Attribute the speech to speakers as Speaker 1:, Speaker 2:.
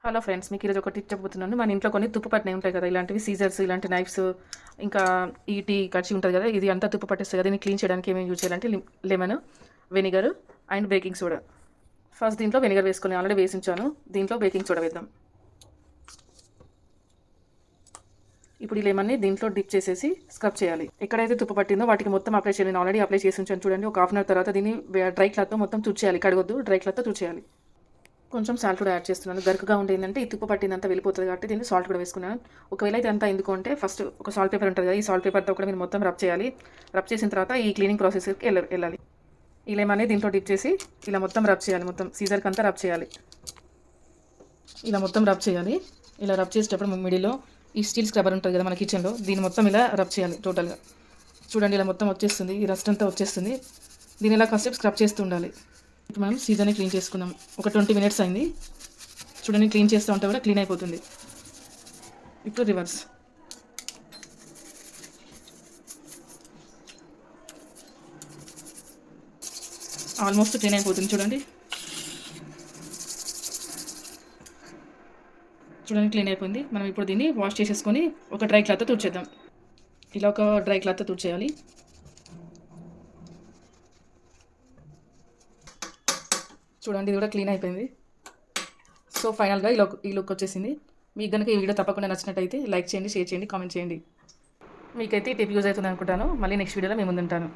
Speaker 1: Hello friends, మీకు ఈరోజు ఒక టిప్ చెప్పబోతున్నాను. మన ఇంట్లో కొన్ని తుప్పు పట్టినవి ఉంటాయి కదా, ఇలాంటివి సీజర్స్, ఇలాంటి నైఫ్స్, ఇంకా ఈ టీ కర్చీ ఉంటుంది కదా, ఇది అంతా తుప్పు పట్టేస్తుంది కదా. దీన్ని క్లీన్ చేయడానికి ఏమేమి యూజ్ చేయాలంటే lemon, vinegar and baking soda. First దీంట్లో వెనిగర్ వేసుకొని ఆల్రెడీ వేసి ఉంచాను. దీంట్లో బేకింగ్ సోడా వేద్దాం. ఇప్పుడు ఈ లెమన్ని దీంట్లో డిప్ చేసేసి స్క్రబ్ చేయాలి. ఎక్కడైతే తుప్పు పట్టిందో వాటికి మొత్తం అప్లై చేయాలి. నేను ఆల్రెడీ అప్లై చేసి ఉంచాను చూడండి. ఒక హాఫ్ అన్ అవర్ తర్వాత దీన్ని డ్రై క్లాత్తో మొత్తం తుడిచేయాలి. కడగొద్దు, డ్రై క్లాత్తో తుడిచేయాలి. కొంచెం సాల్ట్ కూడా యాడ్ చేస్తున్నాను. గరుకుగా ఉండేందంటే ఈ తుప్పు పట్టిందంతా వెళ్ళిపోతుంది కాబట్టి దీన్ని సాల్ట్ కూడా వేసుకున్నాను. ఒకవేళ ఇది అంతా ఎందుకు అంటే ఫస్ట్ ఒక సాల్ట్ పేపర్ ఉంటుంది కదా, ఈ సాల్ట్ పేపర్తో కూడా మీరు మొత్తం రబ్ చేయాలి. రబ్ చేసిన తర్వాత ఈ క్లీనింగ్ ప్రాసెస్కి వెళ్ళాలి. ఈ లెమన్ దీంట్లో డిప్ చేసి ఇలా మొత్తం రబ్ చేయాలి. మొత్తం సీజర్కి అంతా రబ్ చేయాలి. ఇలా మొత్తం రబ్ చేయాలి. ఇలా రబ్ చేసేటప్పుడు మిడిల్లో ఈ స్టీల్ స్క్రబ్బర్ ఉంటుంది కదా మన కిచెన్లో, దీన్ని మొత్తం ఇలా రబ్ చేయాలి టోటల్గా. చూడండి, ఇలా మొత్తం వచ్చేస్తుంది. ఈ రస్ట్ అంతా వచ్చేస్తుంది. దీన్ని ఇలా కాసేపు స్క్రబ్ చేస్తూ ఉండాలి. ఇప్పుడు మనం సీజర్ని క్లీన్ చేసుకుందాం. ఒక 20 మినిట్స్ అయింది. చూడండి, క్లీన్ చేస్తూ ఉంటే కూడా క్లీన్ అయిపోతుంది. ఇప్పుడు రివర్స్. ఆల్మోస్ట్ క్లీన్ అయిపోతుంది. చూడండి క్లీన్ అయిపోయింది. మనం ఇప్పుడు దీన్ని వాష్ చేసేసుకొని ఒక డ్రై క్లాత్తో తుడిచేద్దాం. ఇలా ఒక డ్రై క్లాత్తో తుడిచేయాలి. చూడండి, ఇది కూడా క్లీన్ అయిపోయింది. సో ఫైనల్గా ఈ లుక్ వచ్చేసింది. మీకు కనుక ఈ వీడియో తప్పకుండా నచ్చినట్టయితే లైక్ చేయండి, షేర్ చేయండి, కామెంట్ చేయండి. మీకైతే ఈ టిప్ యూజ్ అవుతుంది అనుకుంటాను. మళ్ళీ నెక్స్ట్ వీడియోలో మేము ముందుంటాను.